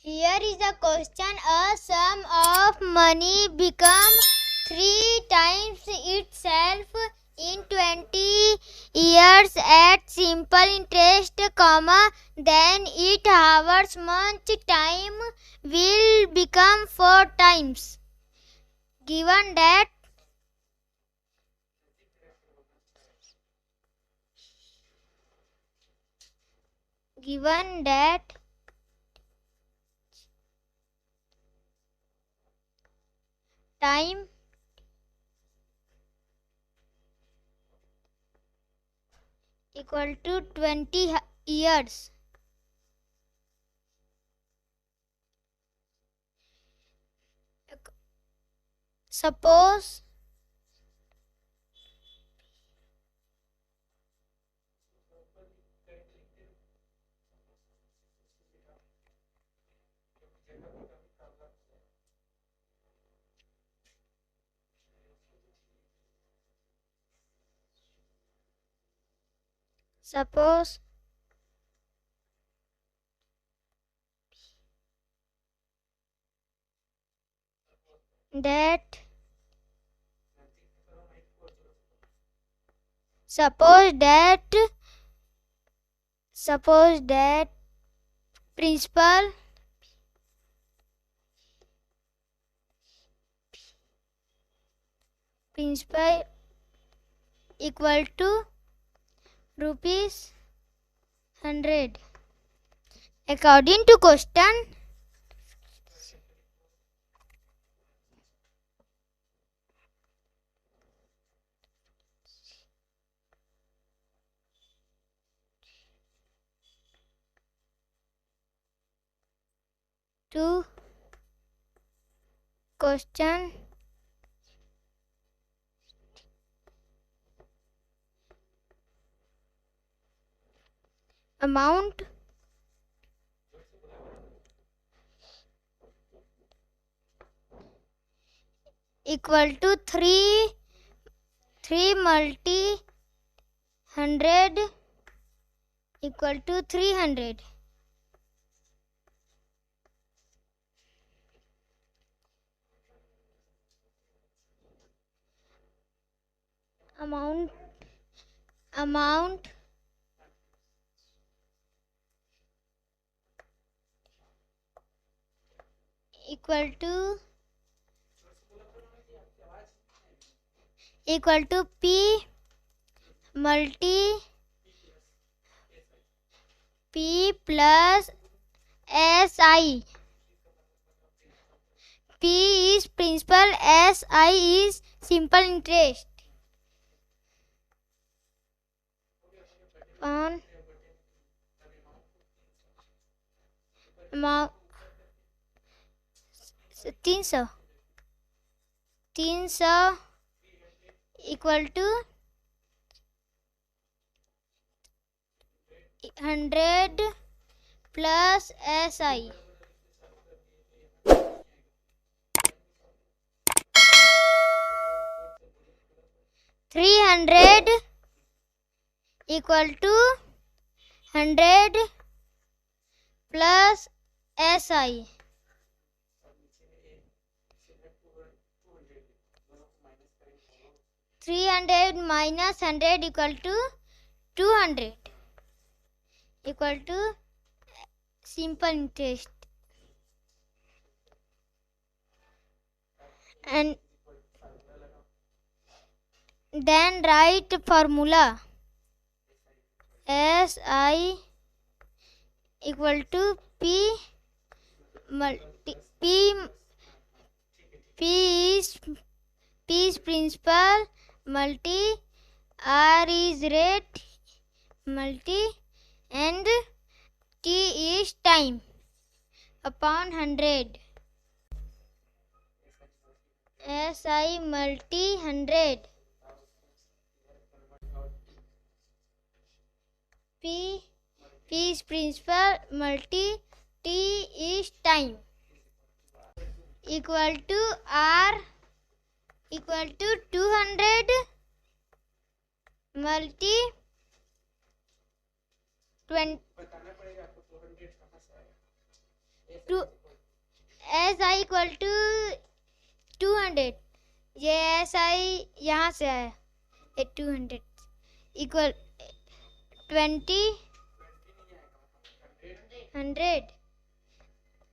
Here is a question. A sum of money become 3 times itself in 20 years at simple interest, then it hours much time will become 4 times. Given that time equal to 20 years. Suppose that principal equal to rupees 100. According to question, amount equal to 3 multi 100 equal to 300. Amount equal to P multi P plus SI. P is principal, SI is simple interest. On amount 300 equal to 100 plus SI. 300 equal to 100 plus SI. 300 minus 100 equal to 200 equal to simple interest. And then write formula. SI equal to P multi P is principal multi R is rate multi and T is time upon 100. SI multi 100. P is principal multi T is time equal to R equal to 200 multi 20 to SI equal to 200, ये SI यहाँ से आया, ये 200 equal 20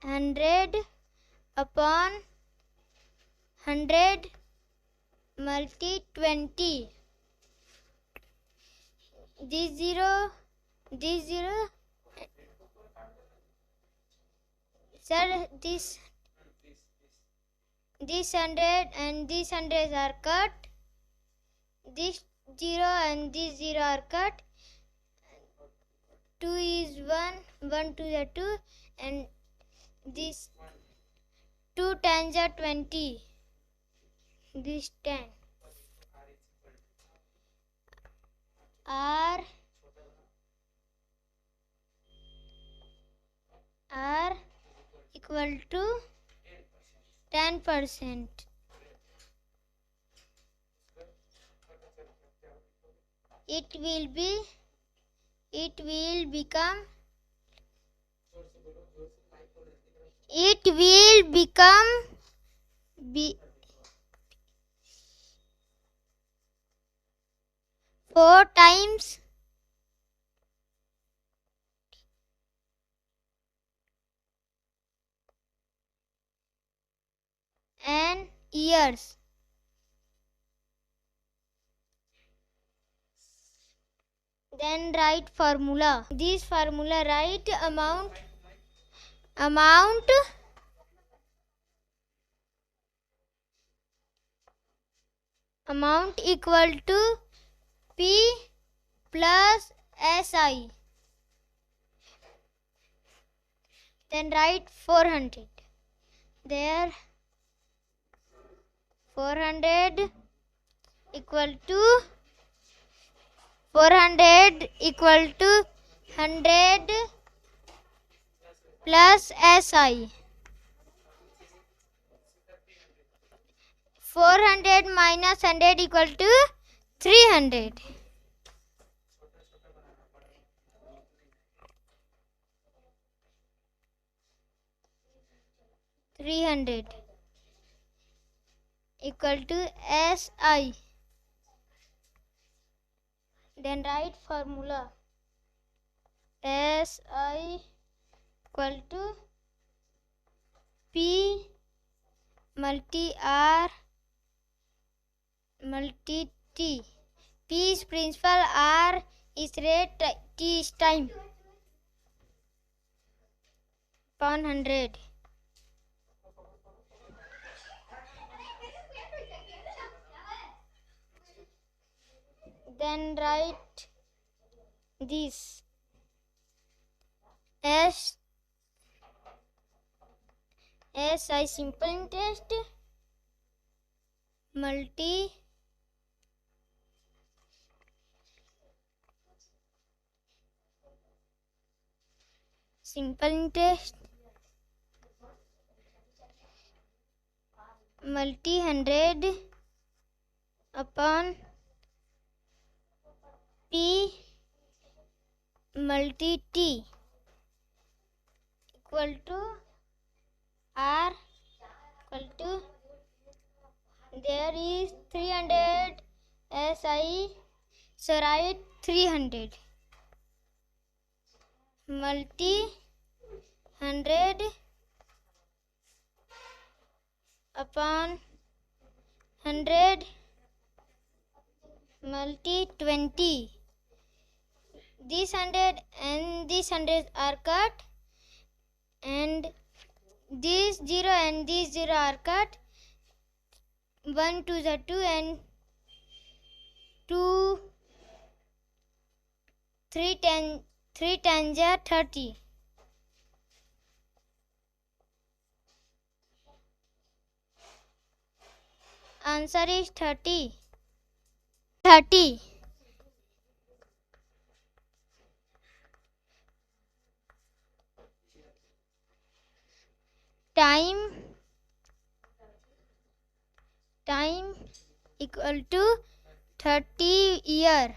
100 upon 100 multi 20, this zero, sir, this 100 and this 100 are cut, this 0 and this 0 are cut, 2 is 1, 1 to the 2, and this 2 times are 20, this 10. R equal to 10%. It will become 4 times and years. Then write formula. This formula write amount equal to P plus SI. Then write 400. There 400 equal to 100 plus SI. 400 minus 100 equal to 300. 300 equal to SI. Then write formula. SI equal to P multi R multi T. P is principal, R is rate, T is time, upon 100. Then write this SI simple interest multi simple interest multi 100 upon P multi T equal to R equal to, there is 300 SI, so write 300 multi 100 upon 100 multi 20. This 100 and this 100 are cut, and this 0 and this 0 are cut. 1 to the 2 and 2 3 times are 30. Answer is 30. Time equal to 30 year.